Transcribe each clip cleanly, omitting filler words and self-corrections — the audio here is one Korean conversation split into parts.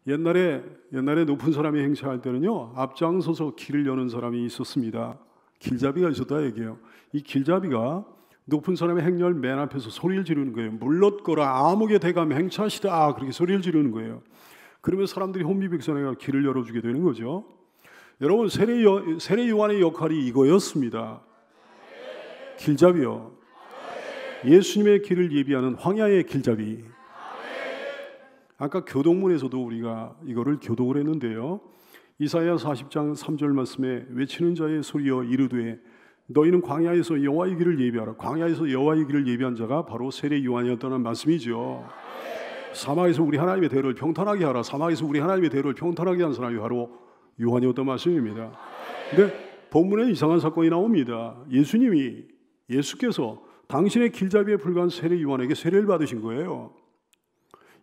옛날에 높은 사람이 행차할 때는요, 앞장서서 길을 여는 사람이 있었습니다. 길잡이가 있었다 얘기해요. 이 길잡이가 높은 사람의 행렬 맨 앞에서 소리를 지르는 거예요. 물렀거라 암흑의 대감 행차시다, 그렇게 소리를 지르는 거예요. 그러면 사람들이 혼비백산에 길을 열어주게 되는 거죠. 여러분, 세례 요한의 역할이 이거였습니다. 길잡이요. 예수님의 길을 예비하는 황야의 길잡이. 아까 교동문에서도 우리가 이거를 교독을 했는데요. 이사야 40장 3절 말씀에 외치는 자의 소리여 이르되 너희는 광야에서 여호와의 길을 예비하라. 광야에서 여호와의 길을 예비한 자가 바로 세례 요한이었다는 말씀이죠. 사막에서 우리 하나님의 대로를 평탄하게 하라. 사막에서 우리 하나님의 대로를 평탄하게 한 사람이 바로 요한이었던 말씀입니다. 근데 본문에 이상한 사건이 나옵니다. 예수께서 당신의 길잡이에 불과한 세례 요한에게 세례를 받으신 거예요.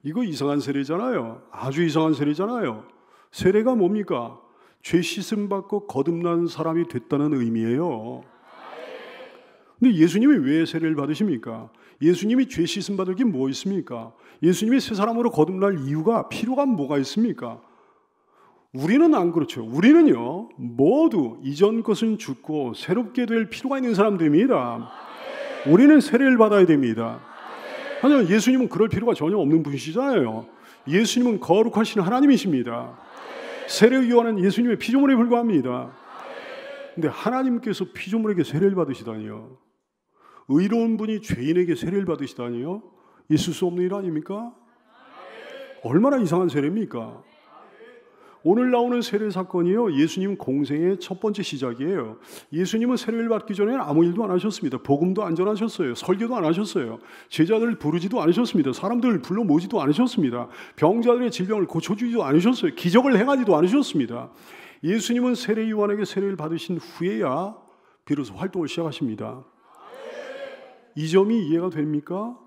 이거 이상한 세례잖아요. 아주 이상한 세례잖아요. 세례가 뭡니까? 죄 씻음 받고 거듭난 사람이 됐다는 의미예요. 근데 예수님이 왜 세례를 받으십니까? 예수님이 죄 씻음 받을 게 뭐 있습니까? 예수님이 새 사람으로 거듭날 이유가, 필요가 뭐가 있습니까? 우리는 안 그렇죠. 우리는요, 모두 이전 것은 죽고 새롭게 될 필요가 있는 사람들입니다. 우리는 세례를 받아야 됩니다. 하지만 예수님은 그럴 필요가 전혀 없는 분이시잖아요. 예수님은 거룩하신 하나님이십니다. 세례 요한은 예수님의 피조물에 불과합니다. 근데 하나님께서 피조물에게 세례를 받으시다니요. 의로운 분이 죄인에게 세례를 받으시다니요. 있을 수 없는 일 아닙니까? 얼마나 이상한 세례입니까? 오늘 나오는 세례 사건이요, 예수님 공생의 첫 번째 시작이에요. 예수님은 세례를 받기 전에는 아무 일도 안 하셨습니다. 복음도 안 전하셨어요. 설교도 안 하셨어요. 제자들을 부르지도 않으셨습니다. 사람들을 불러 모지도 않으셨습니다. 병자들의 질병을 고쳐주지도 않으셨어요. 기적을 행하지도 않으셨습니다. 예수님은 세례 요한에게 세례를 받으신 후에야 비로소 활동을 시작하십니다. 이 점이 이해가 됩니까?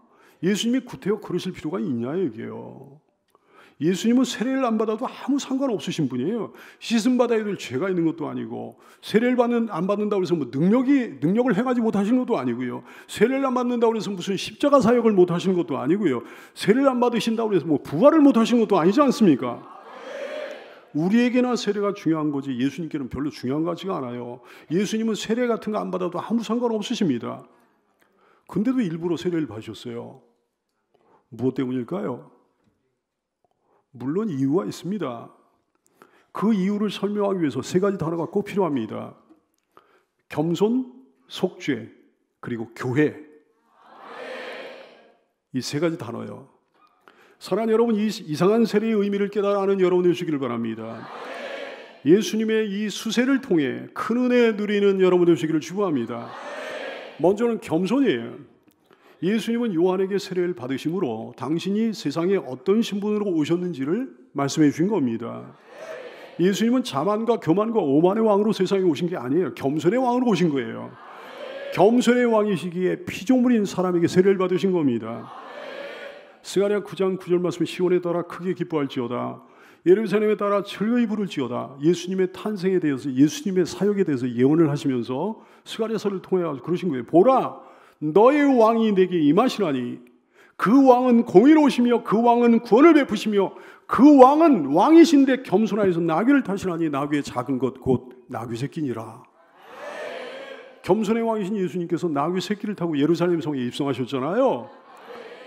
예수님이 구태여 그러실 필요가 있냐 얘기예요. 예수님은 세례를 안 받아도 아무 상관없으신 분이에요. 씻음 받아야 될 죄가 있는 것도 아니고, 세례를 안 받는다고 해서 뭐 능력을 행하지 못하신 것도 아니고요. 세례를 안 받는다고 해서 무슨 십자가 사역을 못 하신 것도 아니고요. 세례를 안 받으신다고 해서 뭐 부활을 못 하신 것도 아니지 않습니까? 우리에게나 세례가 중요한 거지 예수님께는 별로 중요한 것 같지가 않아요. 예수님은 세례 같은 거 안 받아도 아무 상관없으십니다. 근데도 일부러 세례를 받으셨어요. 무엇 때문일까요? 물론 이유가 있습니다. 그 이유를 설명하기 위해서 세 가지 단어가 꼭 필요합니다. 겸손, 속죄, 그리고 교회. 이 세 가지 단어요. 사랑하는 여러분, 이 이상한 세례의 의미를 깨달아 아는 여러분 되시기를 바랍니다. 예수님의 이 수세를 통해 큰 은혜 누리는 여러분 되시기를 축원합니다. 먼저는 겸손이에요. 예수님은 요한에게 세례를 받으심으로 당신이 세상에 어떤 신분으로 오셨는지를 말씀해 주신 겁니다. 예수님은 자만과 교만과 오만의 왕으로 세상에 오신 게 아니에요. 겸손의 왕으로 오신 거예요. 겸손의 왕이시기에 피조물인 사람에게 세례를 받으신 겁니다. 스가랴 9장 9절 말씀, 시온에 따라 크게 기뻐할지어다, 예루살렘에 따라 즐거이 부를지어다. 예수님의 탄생에 대해서, 예수님의 사역에 대해서 예언을 하시면서 스가랴서를 통해 그러신 거예요. 보라, 너의 왕이 내게 임하시나니 그 왕은 공의로우시며 그 왕은 구원을 베푸시며 그 왕은 왕이신데 겸손하여서 나귀를 타시나니 나귀의 작은 것 곧 나귀 새끼니라. 겸손의 왕이신 예수님께서 나귀 새끼를 타고 예루살렘 성에 입성하셨잖아요.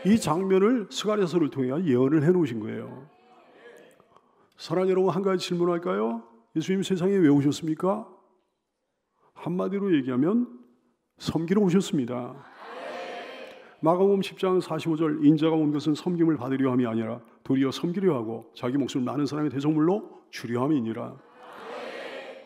이 장면을 스가랴서를 통해 예언을 해놓으신 거예요. 사랑하는 여러분, 한 가지 질문할까요? 예수님 세상에 왜 오셨습니까? 한마디로 얘기하면 섬기러 오셨습니다. 마가복음 10장 45절, 인자가 온 것은 섬김을 받으려 함이 아니라 도리어 섬기려 하고 자기 목숨을 많은 사람의 대속물로 주려 함이니라.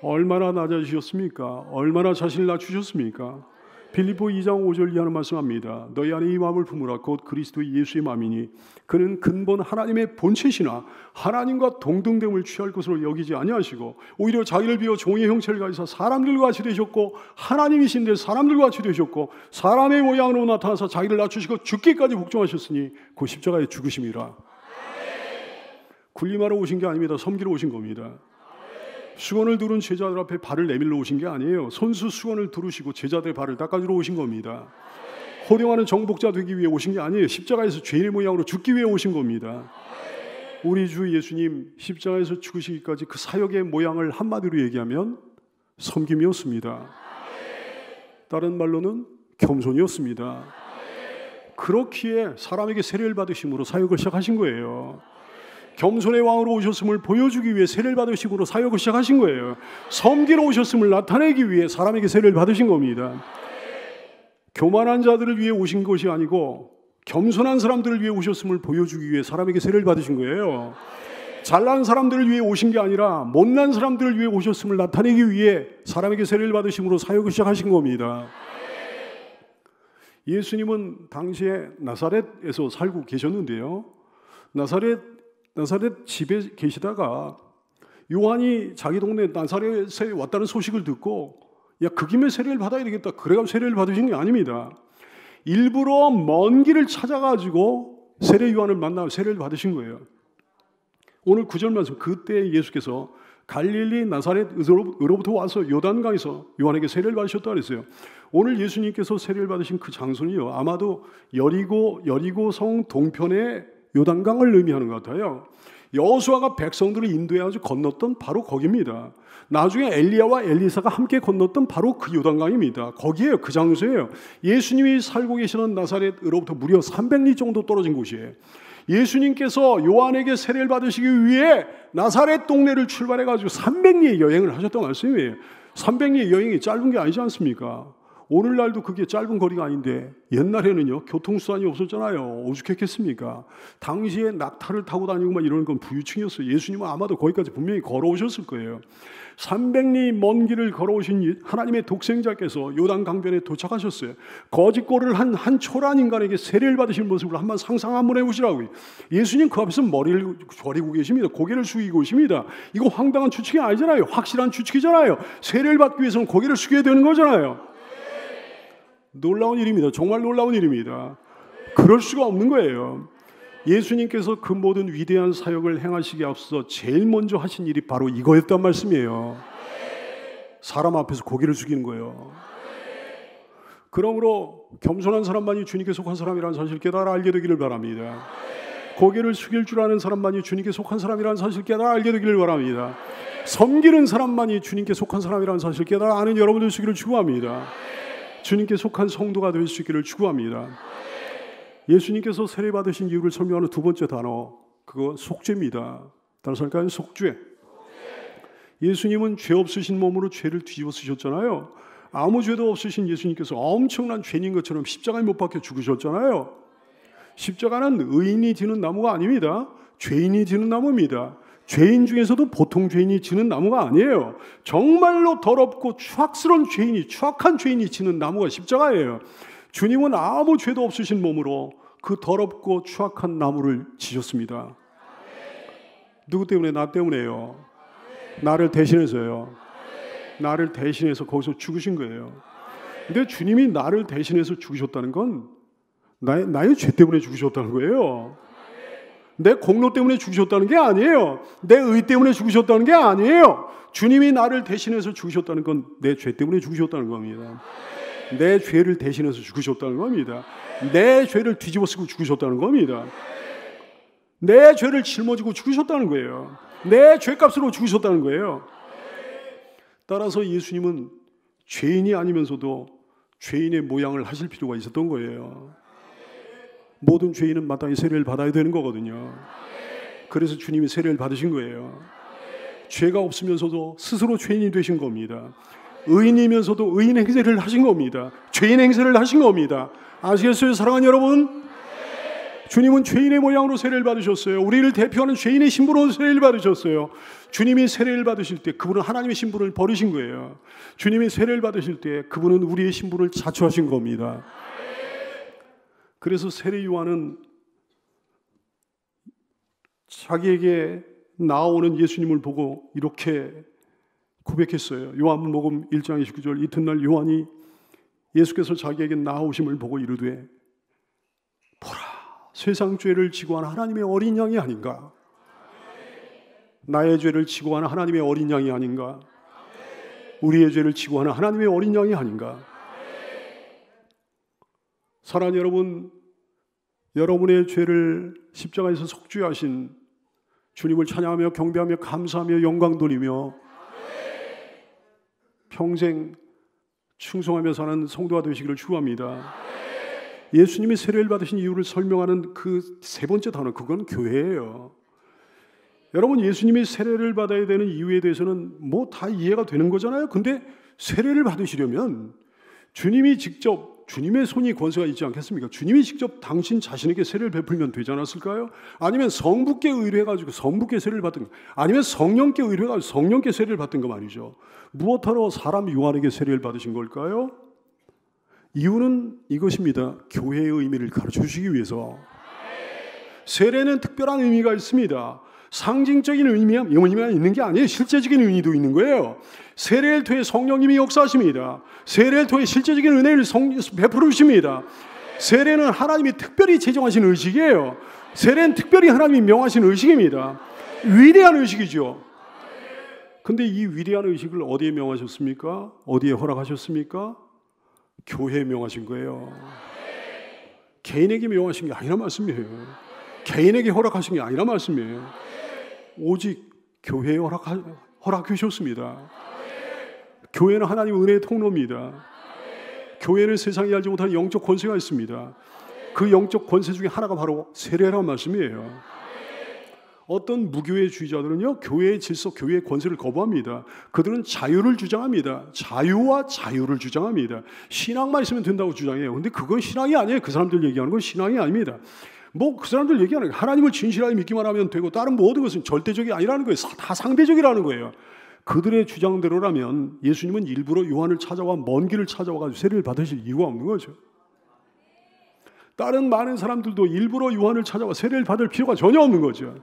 얼마나 낮아지셨습니까? 얼마나 자신을 낮추셨습니까? 빌립보 2장 5절 이하는 말씀합니다. 너희 안에 이 마음을 품으라. 곧 그리스도 예수의 마음이니 그는 근본 하나님의 본체시나 하나님과 동등됨을 취할 것으로 여기지 아니하시고 오히려 자기를 비워 종의 형체를 가지사 사람들과 같이 되셨고 하나님이신데 사람들과 같이 되셨고 사람의 모양으로 나타나서 자기를 낮추시고 죽기까지 복종하셨으니 그 십자가의 죽으심이라. 군림하러 오신 게 아닙니다. 섬기러 오신 겁니다. 수건을 두른 제자들 앞에 발을 내밀러 오신 게 아니에요. 손수 수건을 두르시고 제자들의 발을 닦아주러 오신 겁니다. 호령하는 정복자 되기 위해 오신 게 아니에요. 십자가에서 죄인의 모양으로 죽기 위해 오신 겁니다. 우리 주 예수님 십자가에서 죽으시기까지 그 사역의 모양을 한마디로 얘기하면 섬김이었습니다. 다른 말로는 겸손이었습니다. 그렇기에 사람에게 세례를 받으심으로 사역을 시작하신 거예요. 겸손의 왕으로 오셨음을 보여주기 위해 세례를 받으심으로 사역을 시작하신 거예요. 섬기러 오셨음을 나타내기 위해 사람에게 세례를 받으신 겁니다. 교만한 자들을 위해 오신 것이 아니고 겸손한 사람들을 위해 오셨음을 보여주기 위해 사람에게 세례를 받으신 거예요. 잘난 사람들을 위해 오신 게 아니라 못난 사람들을 위해 오셨음을 나타내기 위해 사람에게 세례를 받으심으로 사역을 시작하신 겁니다. 예수님은 당시에 나사렛에서 살고 계셨는데요. 나사렛 집에 계시다가 요한이 자기 동네 나사렛에 왔다는 소식을 듣고 야, 그 김에 세례를 받아야 되겠다. 그래가지고 세례를 받으신 게 아닙니다. 일부러 먼 길을 찾아가지고 세례 요한을 만나 세례를 받으신 거예요. 오늘 9절 말씀, 그때 예수께서 갈릴리 나사렛으로부터 와서 요단강에서 요한에게 세례를 받으셨다고 그랬어요. 오늘 예수님께서 세례를 받으신 그 장소는요, 아마도 여리고성 동편의 요단강을 의미하는 것 같아요. 여호수아가 백성들을 인도해가지고 건넜던 바로 거기입니다. 나중에 엘리야와 엘리사가 함께 건넜던 바로 그 요단강입니다. 거기에요. 그 장소예요. 예수님이 살고 계시는 나사렛으로부터 무려 300리 정도 떨어진 곳이에요. 예수님께서 요한에게 세례를 받으시기 위해 나사렛 동네를 출발해가지고 300리의 여행을 하셨던 말씀이에요. 300리의 여행이 짧은 게 아니지 않습니까? 오늘날도 그게 짧은 거리가 아닌데 옛날에는요, 교통수단이 없었잖아요. 오죽했겠습니까? 당시에 낙타를 타고 다니고 막 이러는 건 부유층이었어요. 예수님은 아마도 거기까지 분명히 걸어오셨을 거예요. 300리 먼 길을 걸어오신 하나님의 독생자께서 요단 강변에 도착하셨어요. 거짓골을 한 초란 인간에게 세례를 받으신 모습을 한번 상상 한번 해보시라고요. 예수님 그 앞에서 머리를 저리고 계십니다. 고개를 숙이고 계십니다. 이거 황당한 추측이 아니잖아요. 확실한 추측이잖아요. 세례를 받기 위해서는 고개를 숙여야 되는 거잖아요. 놀라운 일입니다. 정말 놀라운 일입니다. 그럴 수가 없는 거예요. 예수님께서 그 모든 위대한 사역을 행하시기 앞서 제일 먼저 하신 일이 바로 이거였단 말씀이에요. 사람 앞에서 고개를 숙이는 거예요. 그러므로 겸손한 사람만이 주님께 속한 사람이라는 사실 깨달아 알게 되기를 바랍니다. 고개를 숙일 줄 아는 사람만이 주님께 속한 사람이라는 사실 깨달아 알게 되기를 바랍니다. 섬기는 사람만이 주님께 속한 사람이라는 사실 깨달아 아는 여러분들 되시기를 축원합니다. 주님께 속한 성도가 될 수 있기를 축원합니다. 예수님께서 세례 받으신 이유를 설명하는 두 번째 단어, 그거 속죄입니다. 따라서 할까요? 속죄. 예수님은 죄 없으신 몸으로 죄를 뒤집어 쓰셨잖아요. 아무 죄도 없으신 예수님께서 엄청난 죄인 것처럼 십자가에 못 박혀 죽으셨잖아요. 십자가는 의인이 지는 나무가 아닙니다. 죄인이 지는 나무입니다. 죄인 중에서도 보통 죄인이 지는 나무가 아니에요. 정말로 더럽고 추악한 죄인이 지는 나무가 십자가예요. 주님은 아무 죄도 없으신 몸으로 그 더럽고 추악한 나무를 지셨습니다. 누구 때문에? 나 때문에요. 나를 대신해서요. 나를 대신해서 거기서 죽으신 거예요. 근데 주님이 나를 대신해서 죽으셨다는 건 나의 죄 때문에 죽으셨다는 거예요. 내 공로 때문에 죽으셨다는 게 아니에요. 내 의 때문에 죽으셨다는 게 아니에요. 주님이 나를 대신해서 죽으셨다는 건 내 죄 때문에 죽으셨다는 겁니다. 내 죄를 대신해서 죽으셨다는 겁니다. 내 죄를 뒤집어 쓰고 죽으셨다는 겁니다. 내 죄를 짊어지고 죽으셨다는 거예요. 내 죄값으로 죽으셨다는 거예요. 따라서 예수님은 죄인이 아니면서도 죄인의 모양을 하실 필요가 있었던 거예요. 모든 죄인은 마땅히 세례를 받아야 되는 거거든요. 그래서 주님이 세례를 받으신 거예요. 죄가 없으면서도 스스로 죄인이 되신 겁니다. 의인이면서도 의인 행세를 하신 겁니다. 죄인 행세를 하신 겁니다. 아시겠어요, 사랑하는 여러분? 주님은 죄인의 모양으로 세례를 받으셨어요. 우리를 대표하는 죄인의 신분으로 세례를 받으셨어요. 주님이 세례를 받으실 때 그분은 하나님의 신분을 버리신 거예요. 주님이 세례를 받으실 때 그분은 우리의 신분을 자초하신 겁니다. 그래서 세례 요한은 자기에게 나오는 예수님을 보고 이렇게 고백했어요. 요한복음 1장 29절, 이튿날 요한이 예수께서 자기에게 나오심을 보고 이르되 보라, 세상 죄를 지고 하는 하나님의 어린 양이 아닌가. 나의 죄를 지고 하는 하나님의 어린 양이 아닌가. 우리의 죄를 지고 하는 하나님의 어린 양이 아닌가. 사랑하는 여러분, 여러분의 죄를 십자가에서 속죄하신 주님을 찬양하며 경배하며 감사하며 영광 돌리며 평생 충성하며 사는 성도가 되시기를 축원합니다. 예수님이 세례를 받으신 이유를 설명하는 그 세 번째 단어, 그건 교회예요. 여러분, 예수님이 세례를 받아야 되는 이유에 대해서는 뭐 다 이해가 되는 거잖아요. 근데 세례를 받으시려면 주님이 직접, 주님의 손이 권세가 있지 않겠습니까? 주님이 직접 당신 자신에게 세례를 베풀면 되지 않았을까요? 아니면 성부께 의뢰해가지고 성부께 세례를 받든, 아니면 성령께 의뢰해가지고 성령께 세례를 받든 거 말이죠. 무엇하러 사람 요한에게 세례를 받으신 걸까요? 이유는 이것입니다. 교회의 의미를 가르쳐 주시기 위해서. 세례는 특별한 의미가 있습니다. 상징적인 의미만 있는 게 아니에요. 실제적인 의미도 있는 거예요. 세례를 통해 성령님이 역사하십니다. 세례를 통해 실제적인 은혜를 베풀어 주십니다. 세례는 하나님이 특별히 제정하신 의식이에요. 세례는 특별히 하나님이 명하신 의식입니다. 위대한 의식이죠. 근데 이 위대한 의식을 어디에 명하셨습니까? 어디에 허락하셨습니까? 교회에 명하신 거예요. 개인에게 명하신 게 아니라 말씀이에요. 개인에게 허락하신 게 아니라 말씀이에요. 오직 교회에 허락해 주셨습니다. 교회는 하나님의 은혜의 통로입니다. 교회는 세상이 알지 못하는 영적 권세가 있습니다. 그 영적 권세 중에 하나가 바로 세례라는 말씀이에요. 어떤 무교회주의자들은요, 교회의 질서, 교회의 권세를 거부합니다. 그들은 자유를 주장합니다. 자유와 자유를 주장합니다. 신앙만 있으면 된다고 주장해요. 근데 그건 신앙이 아니에요. 그 사람들 얘기하는 건 신앙이 아닙니다. 뭐 그 사람들 얘기하는 거예요. 하나님을 진실하게 믿기만 하면 되고 다른 모든 것은 절대적이 아니라는 거예요. 다 상대적이라는 거예요. 그들의 주장대로라면 예수님은 일부러 요한을 찾아와 먼 길을 찾아와가지고 세례를 받으실 이유가 없는 거죠. 다른 많은 사람들도 일부러 요한을 찾아와 세례를 받을 필요가 전혀 없는 거죠.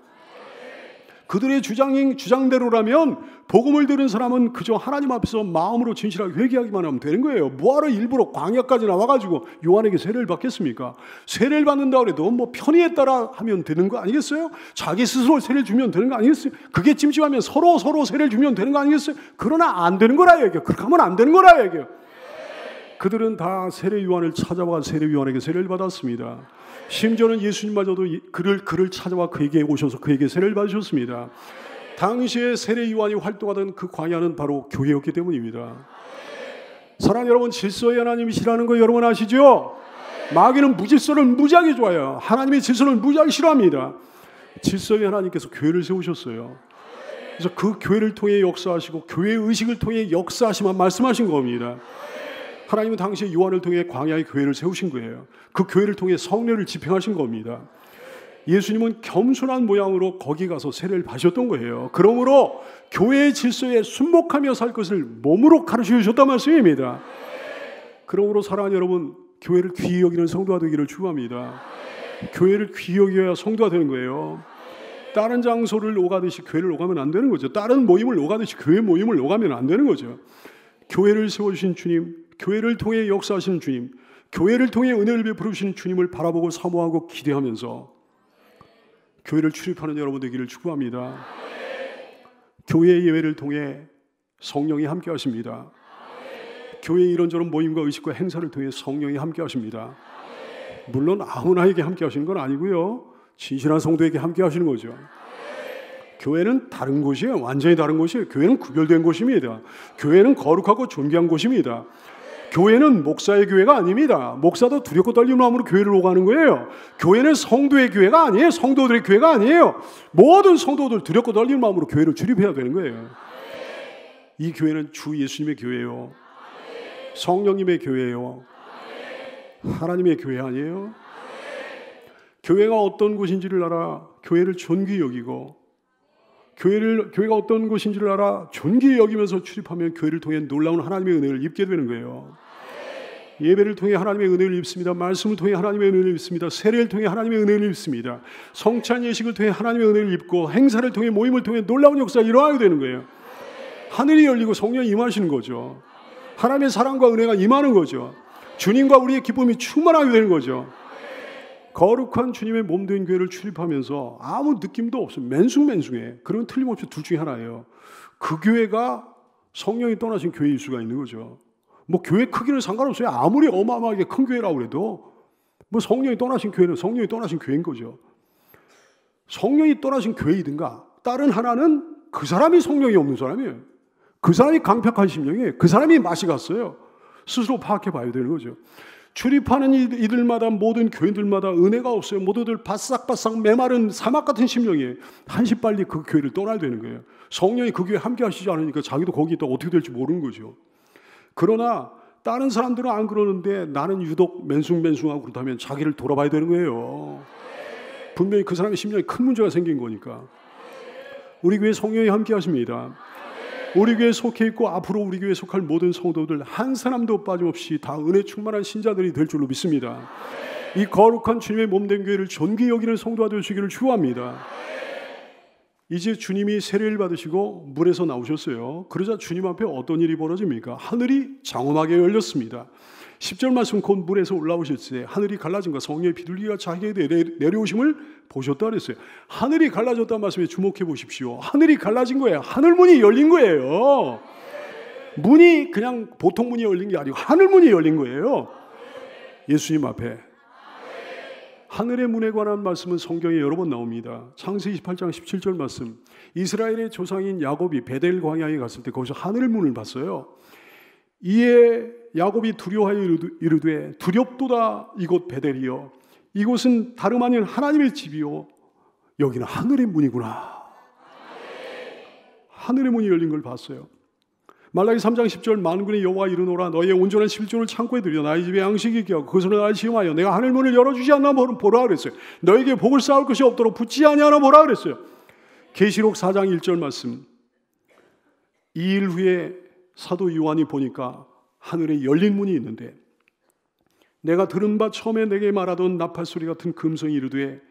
그들의 주장대로라면 복음을 들은 사람은 그저 하나님 앞에서 마음으로 진실하게 회개하기만 하면 되는 거예요. 뭐하러 일부러 광야까지 나와가지고 요한에게 세례를 받겠습니까? 세례를 받는다 그래도 뭐 편의에 따라 하면 되는 거 아니겠어요? 자기 스스로 세례를 주면 되는 거 아니겠어요? 그게 찜찜하면 서로 세례를 주면 되는 거 아니겠어요? 그러나 안 되는 거라 얘기해요. 그렇게 하면 안 되는 거라 얘기해요. 그들은 다 세례 요한을 찾아와 세례 요한에게 세례를 받았습니다. 심지어는 예수님마저도 그를 찾아와 그에게 오셔서 그에게 세례를 받으셨습니다. 당시에 세례 요한이 활동하던 그 광야는 바로 교회였기 때문입니다. 사랑하는 여러분, 질서의 하나님이시라는 거 여러분 아시죠? 마귀는 무질서를 무지하게 좋아해요. 하나님의 질서를 무지하게 싫어합니다. 질서의 하나님께서 교회를 세우셨어요. 그래서 그 교회를 통해 역사하시고 교회의 의식을 통해 역사하시만 말씀하신 겁니다. 하나님은 당시에 요한을 통해 광야의 교회를 세우신 거예요. 그 교회를 통해 성례를 집행하신 겁니다. 예수님은 겸손한 모양으로 거기 가서 세례를 받으셨던 거예요. 그러므로 교회의 질서에 순복하며 살 것을 몸으로 가르쳐 주셨단 말씀입니다. 그러므로 사랑하는 여러분, 교회를 귀히 여기는 성도가 되기를 축원합니다. 교회를 귀히 여겨야 성도가 되는 거예요. 다른 장소를 오가듯이 교회를 오가면 안 되는 거죠. 다른 모임을 오가듯이 교회 모임을 오가면 안 되는 거죠. 교회를 세워주신 주님, 교회를 통해 역사하시는 주님, 교회를 통해 은혜를 베푸시는 주님을 바라보고 사모하고 기대하면서 교회를 출입하는 여러분 되기를 축복합니다. 교회의 예배를 통해 성령이 함께 하십니다. 교회의 이런저런 모임과 의식과 행사를 통해 성령이 함께 하십니다. 물론 아무나에게 함께 하시는 건 아니고요, 진실한 성도에게 함께 하시는 거죠. 교회는 다른 곳이에요. 완전히 다른 곳이에요. 교회는 구별된 곳입니다. 교회는 거룩하고 존귀한 곳입니다. 교회는 목사의 교회가 아닙니다. 목사도 두렵고 떨리는 마음으로 교회를 오가는 거예요. 교회는 성도의 교회가 아니에요. 성도들의 교회가 아니에요. 모든 성도들 두렵고 떨리는 마음으로 교회를 출입해야 되는 거예요. 이 교회는 주 예수님의 교회예요. 성령님의 교회예요. 하나님의 교회 아니에요. 교회가 어떤 곳인지를 알아 교회를 존귀히 여기고, 교회가 어떤 곳인지를 알아 존귀히 여기면서 출입하면 교회를 통해 놀라운 하나님의 은혜를 입게 되는 거예요. 예배를 통해 하나님의 은혜를 입습니다. 말씀을 통해 하나님의 은혜를 입습니다. 세례를 통해 하나님의 은혜를 입습니다. 성찬 예식을 통해 하나님의 은혜를 입고, 행사를 통해 모임을 통해 놀라운 역사가 일어나게 되는 거예요. 하늘이 열리고 성령이 임하시는 거죠. 하나님의 사랑과 은혜가 임하는 거죠. 주님과 우리의 기쁨이 충만하게 되는 거죠. 거룩한 주님의 몸된 교회를 출입하면서 아무 느낌도 없어요. 맨숭맨숭해. 그러면 틀림없이 둘 중에 하나예요. 그 교회가 성령이 떠나신 교회일 수가 있는 거죠. 뭐 교회 크기는 상관없어요. 아무리 어마어마하게 큰 교회라고 해도 뭐 성령이 떠나신 교회는 성령이 떠나신 교회인 거죠. 성령이 떠나신 교회이든가 다른 하나는 그 사람이 성령이 없는 사람이에요. 그 사람이 강팍한 심령이에요. 그 사람이 맛이 갔어요. 스스로 파악해 봐야 되는 거죠. 출입하는 이들마다 모든 교인들마다 은혜가 없어요. 모두들 바싹바싹 메마른 사막 같은 심령이에요. 한시 빨리 그 교회를 떠나야 되는 거예요. 성령이 그 교회에 함께 하시지 않으니까 자기도 거기 있다 어떻게 될지 모르는 거죠. 그러나 다른 사람들은 안 그러는데 나는 유독 맨숭맨숭하고 그렇다면 자기를 돌아봐야 되는 거예요. 분명히 그 사람의 심령에 큰 문제가 생긴 거니까. 우리 교회 성령이 함께 하십니다. 우리 교회에 속해 있고 앞으로 우리 교회에 속할 모든 성도들 한 사람도 빠짐없이 다 은혜 충만한 신자들이 될 줄로 믿습니다. 이 거룩한 주님의 몸된 교회를 존귀 여기는 성도가 되시기를 축원합니다. 이제 주님이 세례를 받으시고 물에서 나오셨어요. 그러자 주님 앞에 어떤 일이 벌어집니까? 하늘이 장엄하게 열렸습니다. 10절 말씀 곧 물에서 올라오실 때 하늘이 갈라진과 성령의 비둘기가 자기에게 내려오심을 보셨다 그랬어요. 하늘이 갈라졌다는 말씀에 주목해 보십시오. 하늘이 갈라진 거예요. 하늘문이 열린 거예요. 문이 그냥 보통 문이 열린 게 아니고 하늘문이 열린 거예요. 예수님 앞에. 하늘의 문에 관한 말씀은 성경에 여러 번 나옵니다. 창세기 28장 17절 말씀. 이스라엘의 조상인 야곱이 베델 광야에 갔을 때 거기서 하늘 문을 봤어요. 이에 야곱이 두려워하여 이르되 두렵도다 이곳 베델이여 이곳은 다름 아닌 하나님의 집이요 여기는 하늘의 문이구나. 하늘의 문이 열린 걸 봤어요. 말라기 3장 10절 만군의 여호와 이르노라 너희의 온전한 11조를 창고에 들여 나의 집에 양식이 있게 하고 그것으로 나를 시험하여 내가 하늘 문을 열어주지 않나 보라 그랬어요. 너에게 복을 쌓을 것이 없도록 붙지 아니하나 보라 그랬어요. 계시록 4장 1절 말씀. 2일 후에 사도 요한이 보니까 하늘에 열린 문이 있는데 내가 들은 바 처음에 내게 말하던 나팔소리 같은 금성이 이르되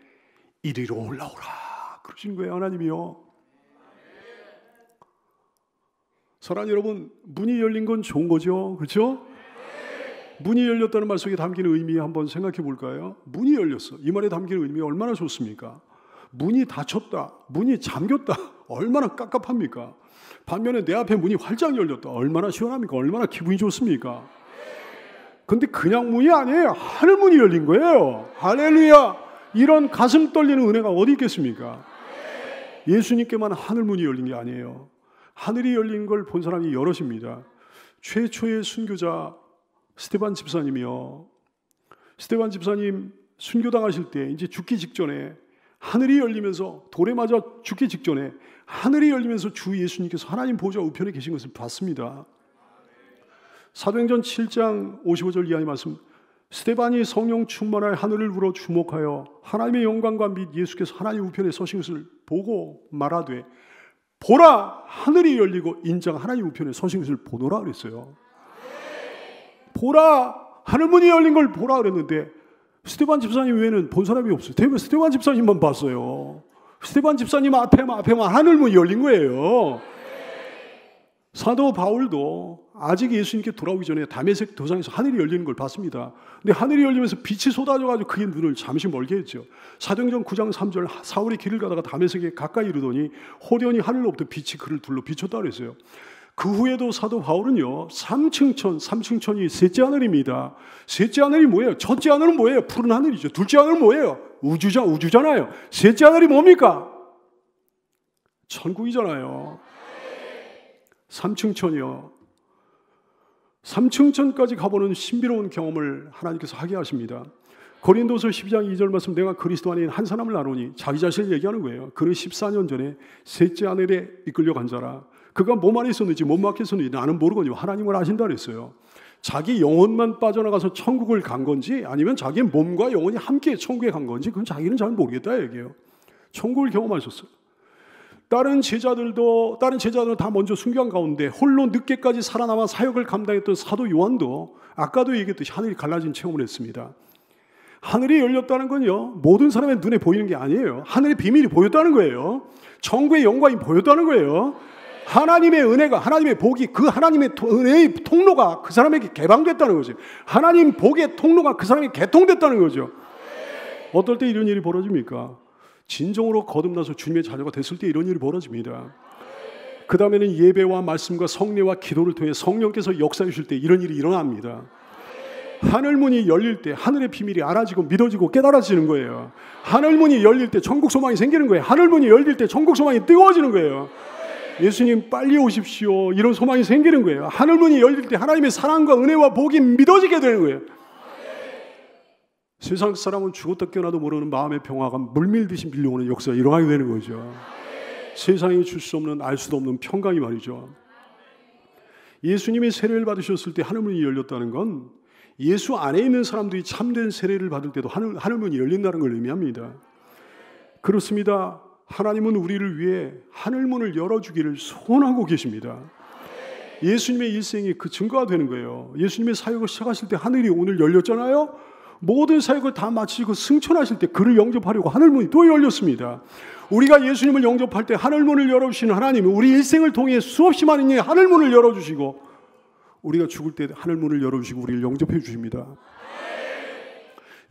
이리로 올라오라 그러신 거예요. 하나님이요. 사랑하는 여러분, 문이 열린 건 좋은 거죠. 그렇죠? 문이 열렸다는 말 속에 담기는 의미 한번 생각해 볼까요? 문이 열렸어. 이 말에 담기는 의미 얼마나 좋습니까? 문이 닫혔다, 문이 잠겼다, 얼마나 깝깝합니까? 반면에 내 앞에 문이 활짝 열렸다, 얼마나 시원합니까? 얼마나 기분이 좋습니까? 근데 그냥 문이 아니에요. 하늘 문이 열린 거예요. 할렐루야. 이런 가슴 떨리는 은혜가 어디 있겠습니까? 예수님께만 하늘 문이 열린 게 아니에요. 하늘이 열린 걸 본 사람이 여럿입니다. 최초의 순교자 스데반 집사님이요. 스데반 집사님 순교당하실 때 이제 죽기 직전에 하늘이 열리면서 돌에 맞아 죽기 직전에 하늘이 열리면서 주 예수님께서 하나님 보좌 우편에 계신 것을 봤습니다. 사도행전 7장 55절 이하의 말씀. 스데반이 성령 충만하여 하늘을 우러 주목하여 하나님의 영광과 및 예수께서 하나님 우편에 서신 것을 보고 말하되 보라 하늘이 열리고 인자가 하나님 우편에 서신 것을 보노라 그랬어요. 보라 하늘문이 열린 걸 보라 그랬는데 스데반 집사님 외에는 본 사람이 없어요. 대부분 스데반 집사님만 봤어요. 스데반 집사님 앞에만 하늘문이 열린 거예요. 사도 바울도 아직 예수님께 돌아오기 전에 다메섹 도상에서 하늘이 열리는 걸 봤습니다. 근데 하늘이 열리면서 빛이 쏟아져가지고 그의 눈을 잠시 멀게 했죠. 사도행전 9장 3절 사울이 길을 가다가 다메섹에 가까이 이르더니 호련히 하늘로부터 빛이 그를 둘러 비췄다 그랬어요. 그 후에도 사도 바울은요 3층천이 셋째 하늘입니다. 셋째 하늘이 뭐예요? 첫째 하늘은 뭐예요? 푸른 하늘이죠. 둘째 하늘은 뭐예요? 우주잖아요. 셋째 하늘이 뭡니까? 천국이잖아요. 3층천이요. 3층천까지 가보는 신비로운 경험을 하나님께서 하게 하십니다. 고린도서 12장 2절 말씀 내가 그리스도 안에 한 사람을 알오니 자기 자신을 얘기하는 거예요. 그는 14년 전에 셋째 하늘에 이끌려간 자라. 그가 몸 안에 있었는지 몸 밖에 있었는지 나는 모르거든요. 하나님을 아신다 그랬어요. 자기 영혼만 빠져나가서 천국을 간 건지 아니면 자기 몸과 영혼이 함께 천국에 간 건지 그건 자기는 잘 모르겠다 얘기예요. 천국을 경험하셨어요. 다른 제자들은 다 먼저 순교한 가운데 홀로 늦게까지 살아남아 사역을 감당했던 사도 요한도 아까도 얘기했듯이 하늘이 갈라진 체험을 했습니다. 하늘이 열렸다는 건요 모든 사람의 눈에 보이는 게 아니에요. 하늘의 비밀이 보였다는 거예요. 천국의 영광이 보였다는 거예요. 하나님의 은혜가, 하나님의 복이, 그 하나님의 은혜의 통로가 그 사람에게 개방됐다는 거죠. 하나님 복의 통로가 그 사람에게 개통됐다는 거죠. 어떨 때 이런 일이 벌어집니까? 진정으로 거듭나서 주님의 자녀가 됐을 때 이런 일이 벌어집니다. 그 다음에는 예배와 말씀과 성례와 기도를 통해 성령께서 역사해 주실 때 이런 일이 일어납니다. 하늘문이 열릴 때 하늘의 비밀이 알아지고 믿어지고 깨달아지는 거예요. 하늘문이 열릴 때 천국 소망이 생기는 거예요. 하늘문이 열릴 때 천국 소망이 뜨거워지는 거예요. 예수님 빨리 오십시오. 이런 소망이 생기는 거예요. 하늘문이 열릴 때 하나님의 사랑과 은혜와 복이 믿어지게 되는 거예요. 세상 사람은 죽었다 깨어나도 모르는 마음의 평화가 물밀듯이 밀려오는 역사가 일어나게 되는 거죠. 세상이 줄 수 없는 알 수도 없는 평강이 말이죠. 예수님이 세례를 받으셨을 때 하늘문이 열렸다는 건 예수 안에 있는 사람들이 참된 세례를 받을 때도 하늘문이 열린다는 걸 의미합니다. 그렇습니다. 하나님은 우리를 위해 하늘문을 열어주기를 소원하고 계십니다. 예수님의 일생이 그 증거가 되는 거예요. 예수님의 사역을 시작하실 때 하늘이 오늘 열렸잖아요. 모든 사역을 다 마치고 승천하실 때 그를 영접하려고 하늘문이 또 열렸습니다. 우리가 예수님을 영접할 때 하늘문을 열어주시는 하나님은 우리 일생을 통해 수없이 많은 이 하늘문을 열어주시고 우리가 죽을 때 하늘문을 열어주시고 우리를 영접해 주십니다.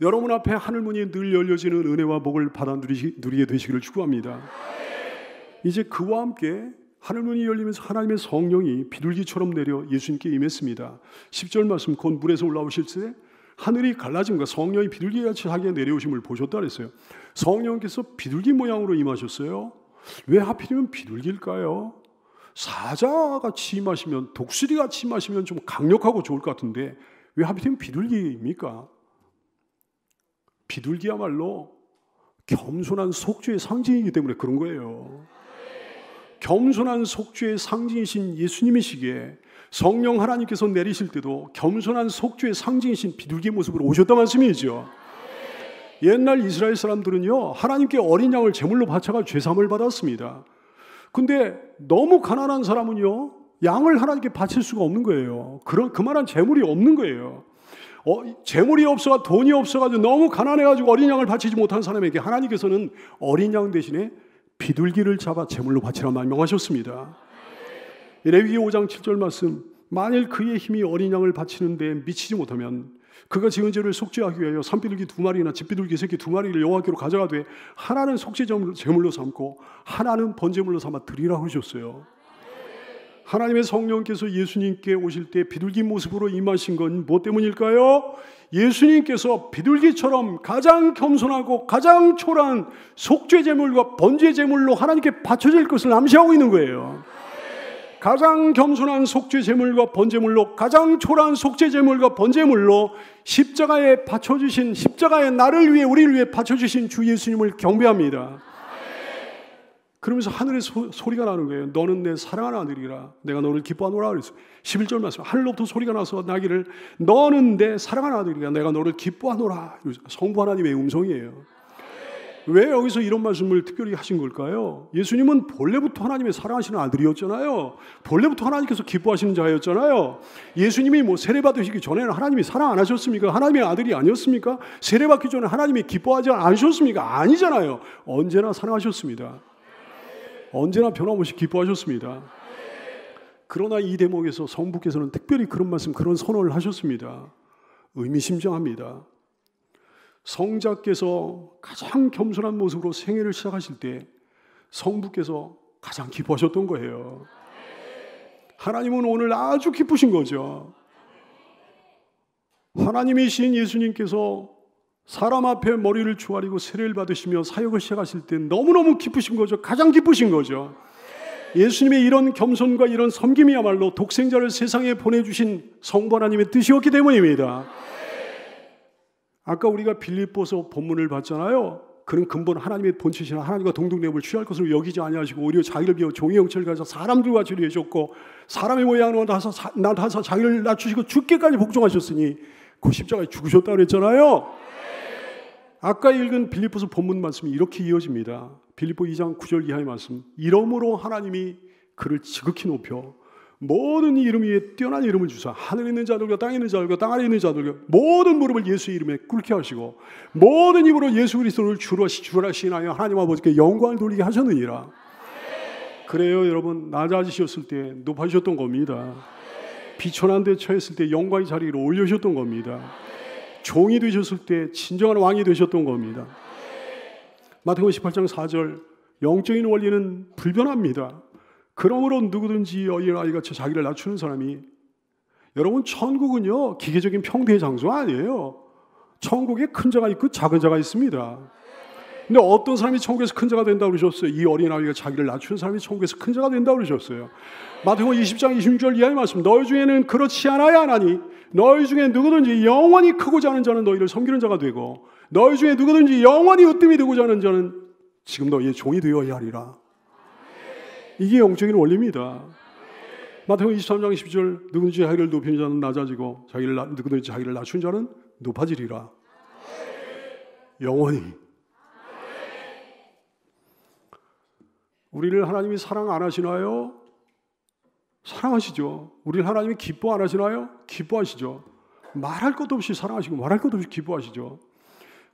여러분 앞에 하늘문이 늘 열려지는 은혜와 복을 받아 누리게 되시기를 축원합니다. 이제 그와 함께 하늘문이 열리면서 하나님의 성령이 비둘기처럼 내려 예수님께 임했습니다. 10절 말씀, 곧 물에서 올라오실 때 하늘이 갈라짐과 성령이 비둘기같이 하게 내려오심을 보셨다 그랬어요. 성령께서 비둘기 모양으로 임하셨어요. 왜 하필이면 비둘기일까요? 사자같이 임하시면, 독수리같이 임하시면 좀 강력하고 좋을 것 같은데 왜 하필이면 비둘기입니까? 비둘기야말로 겸손한 속죄의 상징이기 때문에 그런 거예요. 겸손한 속죄의 상징이신 예수님이시기에 성령 하나님께서 내리실 때도 겸손한 속죄의 상징이신 비둘기의 모습으로 오셨단 말씀이죠. 옛날 이스라엘 사람들은요, 하나님께 어린 양을 제물로 바쳐가 죄사함을 받았습니다. 근데 너무 가난한 사람은요, 양을 하나님께 바칠 수가 없는 거예요. 그만한 재물이 없는 거예요. 재물이 없어가 돈이 없어가지고 너무 가난해가지고 어린 양을 바치지 못한 사람에게 하나님께서는 어린 양 대신에 비둘기를 잡아 제물로 바치라 말명하셨습니다. 레위기 5장 7절 말씀, 만일 그의 힘이 어린 양을 바치는데 미치지 못하면 그가 지은 죄를 속죄하기 위하여 산비둘기 2마리나 집비둘기 새끼 2마리를 여호와께로 가져가되 하나는 속죄 제물로 삼고 하나는 번제물로 삼아 드리라 하셨어요. 하나님의 성령께서 예수님께 오실 때 비둘기 모습으로 임하신 건 무엇 때문일까요? 예수님께서 비둘기처럼 가장 겸손하고 가장 초라한 속죄 제물과 번제 제물로 하나님께 바쳐질 것을 암시하고 있는 거예요. 가장 겸손한 속죄 제물과 번제물로, 가장 초라한 속죄 제물과 번제물로 십자가에 바쳐주신, 십자가의 나를 위해 우리를 위해 바쳐주신 주 예수님을 경배합니다. 그러면서 하늘에 소리가 나는 거예요. 너는 내 사랑하는 아들이라 내가 너를 기뻐하노라 그랬어요. 11절 말씀, 하늘로부터 소리가 나서 나기를 너는 내 사랑하는 아들이라 내가 너를 기뻐하노라. 성부 하나님의 음성이에요. 왜 여기서 이런 말씀을 특별히 하신 걸까요? 예수님은 본래부터 하나님의 사랑하시는 아들이었잖아요. 본래부터 하나님께서 기뻐하시는 자였잖아요. 예수님이 세례받으시기 전에는 하나님이 사랑 안 하셨습니까? 하나님의 아들이 아니었습니까? 세례받기 전에 하나님이 기뻐하지 않으셨습니까? 아니잖아요. 언제나 사랑하셨습니다. 언제나 변함없이 기뻐하셨습니다. 그러나 이 대목에서 성부께서는 특별히 그런 말씀, 그런 선언을 하셨습니다. 의미심장합니다. 성자께서 가장 겸손한 모습으로 생애를 시작하실 때 성부께서 가장 기뻐하셨던 거예요. 하나님은 오늘 아주 기쁘신 거죠. 하나님이신 예수님께서 사람 앞에 머리를 조아리고 세례를 받으시며 사역을 시작하실 때 너무너무 기쁘신 거죠. 가장 기쁘신 거죠. 예수님의 이런 겸손과 이런 섬김이야말로 독생자를 세상에 보내주신 성부 하나님의 뜻이었기 때문입니다. 아까 우리가 빌립보서 본문을 봤잖아요. 그는 근본 하나님의 본체시나 하나님과 동등됨을 취할 것으로 여기지 아니하시고 오히려 자기를 비워 종의 형체를 가져 사람들과 처리하셨고 사람의 모양으로 나타나서 자기를 낮추시고 죽기까지 복종하셨으니 그 십자가에 죽으셨다고 그랬잖아요. 아까 읽은 빌립보서 본문 말씀이 이렇게 이어집니다. 빌립보 2장 9절 이하의 말씀, 이러므로 하나님이 그를 지극히 높여 모든 이름 위에 뛰어난 이름을 주사 하늘에 있는 자들과 땅에 있는 자들과 땅 아래에 있는 자들과 모든 무릎을 예수의 이름에 꿇게 하시고 모든 입으로 예수 그리스도를 주라 시인하여 하나님 아버지께 영광을 돌리게 하셨느니라. 그래요, 여러분. 낮아지셨을 때 높아지셨던 겁니다. 비천한 데 처했을 때 영광의 자리로 올려주셨던 겁니다. 종이 되셨을 때 진정한 왕이 되셨던 겁니다. 마태복음 18장 4절, 영적인 원리는 불변합니다. 그러므로 누구든지 어린아이같이 자기를 낮추는 사람이 여러분, 천국은요 기계적인 평대의 장소가 아니에요. 천국에 큰 자가 있고 작은 자가 있습니다. 근데 어떤 사람이 천국에서 큰 자가 된다고 그러셨어요? 이 어린아이가 자기를 낮춘 사람이 천국에서 큰 자가 된다고 그러셨어요. 마태복음 20장 26절 이하의 말씀, 너희 중에는 그렇지 않아야 하나니 너희 중에 누구든지 영원히 크고자 하는 자는 너희를 섬기는 자가 되고 너희 중에 누구든지 영원히 으뜸이 되고자 하는 자는 지금 너희의 종이 되어야 하리라. 이게 영적인 원리입니다. 마태복음 23장 12절, 누구든지 자기를 높이는 자는 낮아지고 누구든지 자기를 낮춘 자는 높아지리라. 영원히. 우리를 하나님이 사랑 안 하시나요? 사랑하시죠. 우리를 하나님이 기뻐 안 하시나요? 기뻐하시죠. 말할 것도 없이 사랑하시고 말할 것도 없이 기뻐하시죠.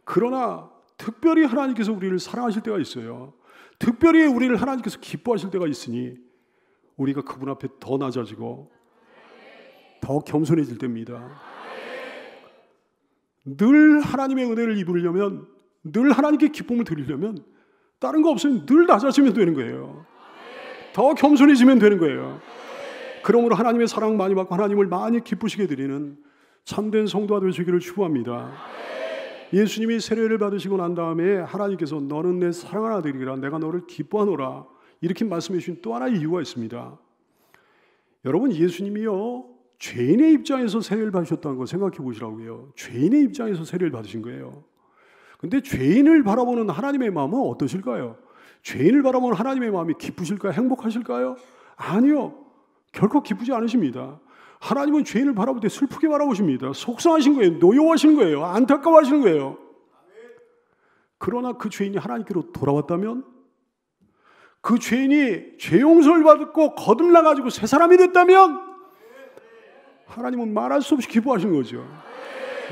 그러나 특별히 하나님께서 우리를 사랑하실 때가 있어요. 특별히 우리를 하나님께서 기뻐하실 때가 있으니 우리가 그분 앞에 더 낮아지고 더 겸손해질 때입니다. 늘 하나님의 은혜를 입으려면, 늘 하나님께 기쁨을 드리려면 다른 거 없으면 늘 낮아지면 되는 거예요. 더 겸손해지면 되는 거예요. 그러므로 하나님의 사랑 많이 받고 하나님을 많이 기쁘시게 드리는 참된 성도가 되시기를 축복합니다. 예수님이 세례를 받으시고 난 다음에 하나님께서 너는 내 사랑하는 아들이라 내가 너를 기뻐하노라 이렇게 말씀해 주신 또 하나의 이유가 있습니다. 여러분, 예수님이요 죄인의 입장에서 세례를 받으셨다는 거 생각해 보시라고요. 죄인의 입장에서 세례를 받으신 거예요. 근데 죄인을 바라보는 하나님의 마음은 어떠실까요? 죄인을 바라보는 하나님의 마음이 기쁘실까요? 행복하실까요? 아니요. 결코 기쁘지 않으십니다. 하나님은 죄인을 바라볼 때 슬프게 바라보십니다. 속상하신 거예요. 노여워하시는 거예요. 안타까워하시는 거예요. 그러나 그 죄인이 하나님께로 돌아왔다면, 그 죄인이 죄 용서를 받고 거듭나가지고 새 사람이 됐다면 하나님은 말할 수 없이 기뻐하시는 거죠.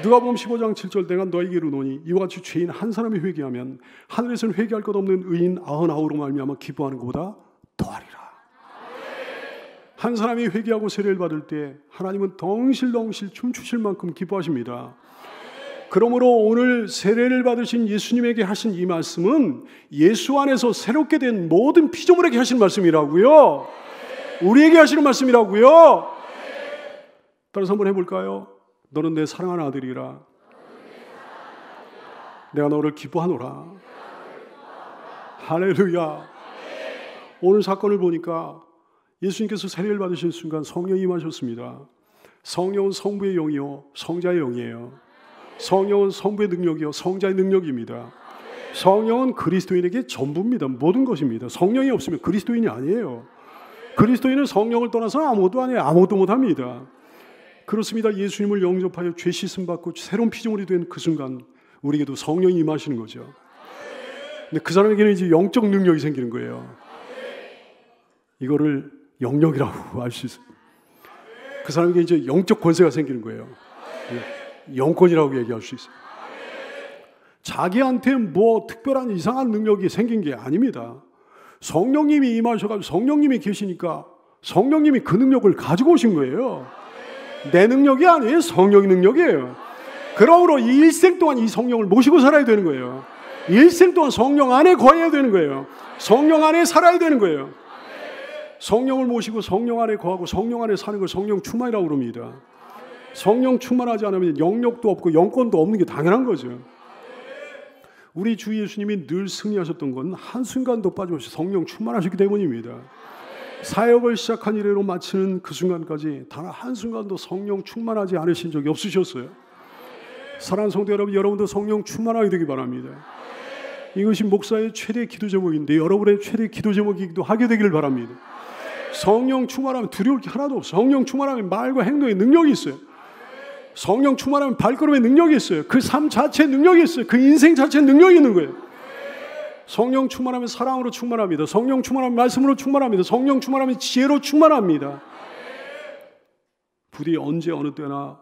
누가복음 15장 7절, 내가 너에게로 노니 이와 같이 죄인 한 사람이 회개하면 하늘에서는 회개할 것 없는 의인 99로 말미암아 기뻐하는 것보다 더하리라. 한 사람이 회개하고 세례를 받을 때 하나님은 덩실덩실 춤추실 만큼 기뻐하십니다. 그러므로 오늘 세례를 받으신 예수님에게 하신 이 말씀은 예수 안에서 새롭게 된 모든 피조물에게 하신 말씀이라고요. 우리에게 하시는 말씀이라고요. 따라서 한번 해볼까요? 너는 내 사랑하는 아들이라 내가 너를 기뻐하노라. 할렐루야. 오늘 사건을 보니까 예수님께서 세례를 받으신 순간 성령이 임하셨습니다. 성령은 성부의 영이요 성자의 영이에요. 성령은 성부의 능력이요 성자의 능력입니다. 성령은 그리스도인에게 전부입니다. 모든 것입니다. 성령이 없으면 그리스도인이 아니에요. 그리스도인은 성령을 떠나서 아무것도 아니에요. 아무것도 못합니다. 그렇습니다. 예수님을 영접하여 죄 씻음 받고 새로운 피조물이 된 그 순간 우리에게도 성령이 임하시는 거죠. 근데 그 사람에게는 이제 영적 능력이 생기는 거예요. 이거를 영력이라고 알 수 있어요. 그 사람에게 이제 영적 권세가 생기는 거예요. 영권이라고 얘기할 수 있어요. 자기한테 뭐 특별한 이상한 능력이 생긴 게 아닙니다. 성령님이 임하셔가지고 성령님이 계시니까 성령님이 그 능력을 가지고 오신 거예요. 내 능력이 아니에요. 성령의 능력이에요. 그러므로 이 일생 동안 이 성령을 모시고 살아야 되는 거예요. 일생 동안 성령 안에 거해야 되는 거예요. 성령 안에 살아야 되는 거예요. 성령을 모시고 성령 안에 거하고 성령 안에 사는 걸 성령 충만이라고 그럽니다. 성령 충만하지 않으면 영력도 없고 영권도 없는 게 당연한 거죠. 우리 주 예수님이 늘 승리하셨던 건 한순간도 빠짐없이 성령 충만하셨기 때문입니다. 사역을 시작한 이래로 마치는 그 순간까지 단 한순간도 성령 충만하지 않으신 적이 없으셨어요. 사랑하는 성도 여러분, 여러분도 성령 충만하게 되기 바랍니다. 이것이 목사의 최대 기도 제목인데 여러분의 최대 기도 제목이기도 하게 되기를 바랍니다. 성령 충만하면 두려울 게 하나도 없어요. 성령 충만하면 말과 행동에 능력이 있어요. 성령 충만하면 발걸음에 능력이 있어요. 그 삶 자체에 능력이 있어요. 그 인생 자체에 능력이 있는 거예요. 성령 충만하면 사랑으로 충만합니다. 성령 충만하면 말씀으로 충만합니다. 성령 충만하면 지혜로 충만합니다. 부디 언제 어느 때나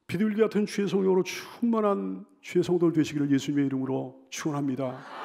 비둘기 같은 주의 성령으로 충만한 주의 성도들 되시기를 예수님의 이름으로 축원합니다.